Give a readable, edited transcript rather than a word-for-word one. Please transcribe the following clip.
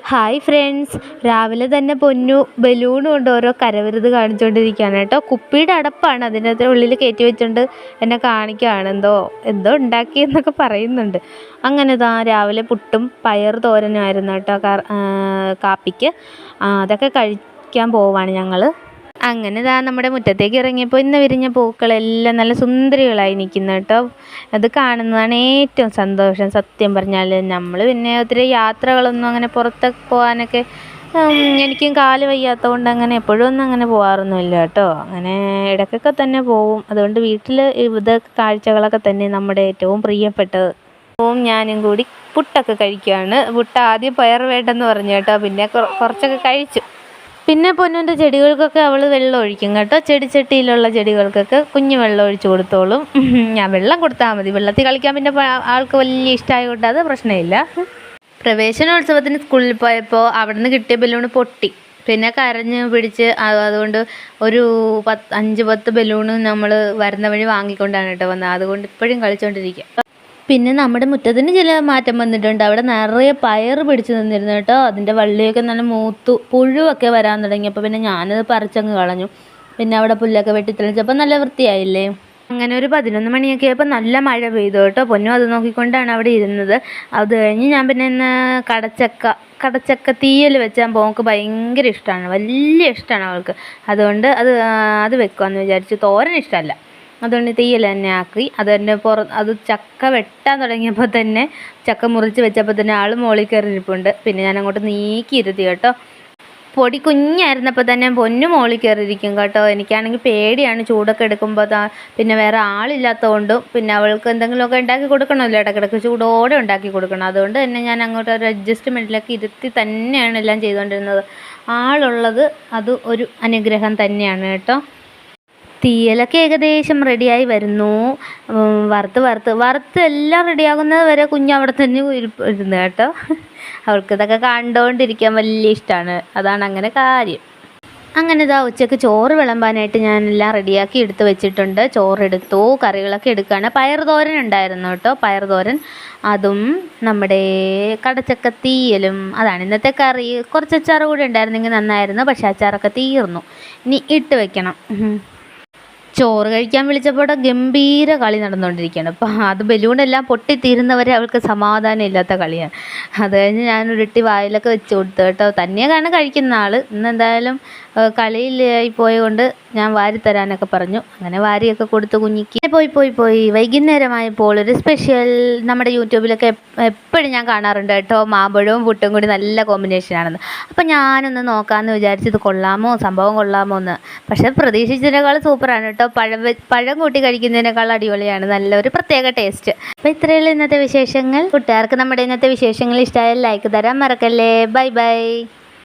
Hi friends, രാവിലെ തന്നെ പൊന്നു ബലൂൺ കൊണ്ട് ഓരോ കരവിരുത് കാണിച്ചുകൊണ്ടിരിക്കുകയാണ് കേട്ടോ. കുപ്പിയുടെ അടപ്പാണ് അതിനകത്ത് ഉള്ളിൽ കയറ്റി വെച്ചുകൊണ്ട് എന്നെ കാണിക്കുകയാണ്. എന്തോ ഉണ്ടാക്കിയെന്നൊക്കെ പറയുന്നുണ്ട്. അങ്ങനെ രാവിലെ പുട്ടും പയർ തോരനുമായിരുന്നു കേട്ടോ കാപ്പിക്ക്. അതൊക്കെ കഴിക്കാൻ പോവാണ് ഞങ്ങൾ. അങ്ങനെ നമ്മുടെ മുറ്റത്തേക്ക് ഇറങ്ങിയപ്പോൾ ഇന്ന് വിരിഞ്ഞ പൂക്കളെല്ലാം നല്ല സുന്ദരികളായി നിൽക്കുന്നു കേട്ടോ. അത് കാണുന്നതാണ് ഏറ്റവും സന്തോഷം. സത്യം പറഞ്ഞാൽ നമ്മൾ പിന്നെ ഒത്തിരി യാത്രകളൊന്നും അങ്ങനെ പുറത്തൊക്കെ പോകാനൊക്കെ എനിക്കും കാല് വയ്യാത്തതുകൊണ്ട് അങ്ങനെ എപ്പോഴും ഒന്നും അങ്ങനെ പോകാറൊന്നുമില്ല കേട്ടോ. അങ്ങനെ ഇടയ്ക്കൊക്കെ തന്നെ പോവും. അതുകൊണ്ട് വീട്ടിൽ ഇതൊക്കെ കാഴ്ചകളൊക്കെ തന്നെ നമ്മുടെ ഏറ്റവും പ്രിയപ്പെട്ടത്. ഞാനും കൂടി പുട്ടൊക്കെ കഴിക്കുകയാണ്. പുട്ട് ആദ്യം പയർ വേണ്ടെന്ന് പറഞ്ഞു കേട്ടോ, പിന്നെ കുറച്ചൊക്കെ കഴിച്ചു. പിന്നെ പൊന്നുൻ്റെ ചെടികൾക്കൊക്കെ അവൾ വെള്ളം ഒഴിക്കും കേട്ടോ. ചെടിച്ചട്ടിയിലുള്ള ചെടികൾക്കൊക്കെ കുഞ്ഞ് വെള്ളം ഒഴിച്ച് കൊടുത്തോളും. ഞാൻ വെള്ളം കൊടുത്താൽ മതി. വെള്ളത്തിൽ കളിക്കാൻ പിന്നെ ആൾക്ക് വലിയ ഇഷ്ടമായതുകൊണ്ട് അത് പ്രശ്നമില്ല. പ്രവേശനോത്സവത്തിന് സ്കൂളിൽ പോയപ്പോൾ അവിടെ നിന്ന് കിട്ടിയ ബലൂണ് പൊട്ടി. പിന്നെ കരഞ്ഞ് പിടിച്ച് അതുകൊണ്ട് ഒരു 5-10 ബലൂണ് നമ്മൾ വരുന്ന വഴി വാങ്ങിക്കൊണ്ടാണ് കേട്ടോ വന്നത്. അതുകൊണ്ട് ഇപ്പോഴും കളിച്ചുകൊണ്ടിരിക്കുക. പിന്നെ നമ്മുടെ മുറ്റത്തിന് ചില മാറ്റം വന്നിട്ടുണ്ട്. അവിടെ നിറയെ പയർ പിടിച്ച് നിന്നിരുന്നു കേട്ടോ. അതിൻ്റെ വള്ളിയൊക്കെ നല്ല മൂത്തു പുഴുവൊക്കെ വരാൻ തുടങ്ങിയപ്പോൾ പിന്നെ ഞാനത് പറിച്ചങ്ങ് കളഞ്ഞു. പിന്നെ അവിടെ പുല്ലൊക്കെ വെട്ടിത്തെളിച്ചപ്പോൾ നല്ല വൃത്തിയായില്ലേ. അങ്ങനെ ഒരു 11 മണിയൊക്കെ ആയപ്പോൾ നല്ല മഴ പെയ്തു കേട്ടോ. പൊന്നും അത് നോക്കിക്കൊണ്ടാണ് അവിടെ ഇരുന്നത്. അത് കഴിഞ്ഞ് ഞാൻ പിന്നെ ഇന്ന് കടച്ചക്ക തീയൽ വെച്ചാൽ പോക്ക് ഭയങ്കര ഇഷ്ടമാണ്, വലിയ ഇഷ്ടമാണ് അവൾക്ക്. അതുകൊണ്ട് അത് വെക്കുമെന്ന് വിചാരിച്ചു. തോരൻ ഇഷ്ടമല്ല, അതുകൊണ്ട് തീയൽ തന്നെ ആക്കി. അത് ചക്ക വെട്ടാൻ തുടങ്ങിയപ്പോൾ തന്നെ, ചക്ക മുറിച്ച് വെച്ചപ്പോൾ തന്നെ ആൾ മുകളിൽ കയറി ഇരിപ്പുണ്ട്. പിന്നെ ഞാൻ അങ്ങോട്ട് നീക്കിയിരുത്തി കേട്ടോ. പൊടി കുഞ്ഞായിരുന്നപ്പോൾ തന്നെ പൊന്നു മുകളിൽ കയറിയിരിക്കും കേട്ടോ. എനിക്കാണെങ്കിൽ പേടിയാണ് ചൂടൊക്കെ എടുക്കുമ്പോൾ. പിന്നെ വേറെ ആളില്ലാത്തതുകൊണ്ടും പിന്നെ അവൾക്ക് എന്തെങ്കിലുമൊക്കെ ഉണ്ടാക്കി കൊടുക്കണമല്ലോ, ഇടയ്ക്കിടയ്ക്ക് ചൂടോടെ ഉണ്ടാക്കി കൊടുക്കണം. അതുകൊണ്ട് തന്നെ ഞാൻ അങ്ങോട്ട് ഒരു അഡ്ജസ്റ്റ്മെൻറ്റിലൊക്കെ ഇരുത്തി തന്നെയാണ് എല്ലാം ചെയ്തുകൊണ്ടിരുന്നത്. ആളുള്ളത് അത് ഒരു അനുഗ്രഹം തന്നെയാണ് കേട്ടോ. തീയലൊക്കെ ഏകദേശം റെഡിയായി വരുന്നു. വറുത്ത് എല്ലാം റെഡിയാകുന്നത് വരെ കുഞ്ഞ് അവിടെ തന്നെ ഇരുന്ന് കേട്ടോ. അവൾക്കിതൊക്കെ കണ്ടുകൊണ്ടിരിക്കാൻ വലിയ ഇഷ്ടമാണ്. അതാണ് അങ്ങനെ കാര്യം. അങ്ങനെ ഉച്ചയ്ക്ക് ചോറ് വിളമ്പാനായിട്ട് ഞാനെല്ലാം റെഡിയാക്കി എടുത്ത് വെച്ചിട്ടുണ്ട്. ചോറെടുത്തു, കറികളൊക്കെ എടുക്കുകയാണ്. പയർ തോരൻ ഉണ്ടായിരുന്നു കേട്ടോ. പയർ തോരൻ, അതും നമ്മുടെ കടച്ചക്ക തീയലും, അതാണ് ഇന്നത്തെ കറി. കുറച്ച് അച്ചാർ കൂടി ഉണ്ടായിരുന്നെങ്കിൽ നന്നായിരുന്നു, പക്ഷേ അച്ചാറൊക്കെ തീർന്നു. ഇനി ഇട്ട് വെക്കണം. ചോറ് കഴിക്കാൻ വിളിച്ചപ്പോൾ ഗംഭീര കളി നടന്നുകൊണ്ടിരിക്കുകയാണ്. അപ്പം അത് ബലൂണെല്ലാം പൊട്ടിത്തീരുന്നവരെ അവൾക്ക് സമാധാനം ഇല്ലാത്ത കളിയാണ്. അത് കഴിഞ്ഞ് ഞാൻ ഉരുട്ടി വായിലൊക്കെ വെച്ച് കൊടുത്തു കേട്ടോ. തന്നെയാണ് കഴിക്കുന്ന ആൾ. ഇന്നെന്തായാലും കളിയിലായി പോയതുകൊണ്ട് ഞാൻ വാരിത്തരാനൊക്കെ പറഞ്ഞു. അങ്ങനെ വാരിയൊക്കെ കൊടുത്ത് കുഞ്ഞിക്ക് പോയി. വൈകുന്നേരമായപ്പോൾ ഒരു സ്പെഷ്യൽ നമ്മുടെ യൂട്യൂബിലൊക്കെ എപ്പോഴും ഞാൻ കാണാറുണ്ട് കേട്ടോ. മാമ്പഴവും പുട്ടും കൂടി നല്ല കോമ്പിനേഷനാണെന്ന്. അപ്പം ഞാനൊന്ന് നോക്കാമെന്ന് വിചാരിച്ചു, ഇത് സംഭവം കൊള്ളാമോ എന്ന്. പക്ഷേ പ്രതീക്ഷിച്ചതിനേക്കാൾ സൂപ്പറാണ് കേട്ടോ. പഴം കൂട്ടി കഴിക്കുന്നതിനേക്കാൾ അടിപൊളിയാണ്, നല്ലൊരു പ്രത്യേക ടേസ്റ്റ്. അപ്പോൾ ഇത്രയുള്ള ഇന്നത്തെ വിശേഷങ്ങൾ. കൂട്ടുകാർക്ക് നമ്മുടെ ഇന്നത്തെ വിശേഷങ്ങൾ ഇഷ്ടമായാൽ ലൈക്ക് തരാൻ മറക്കല്ലേ. ബൈ.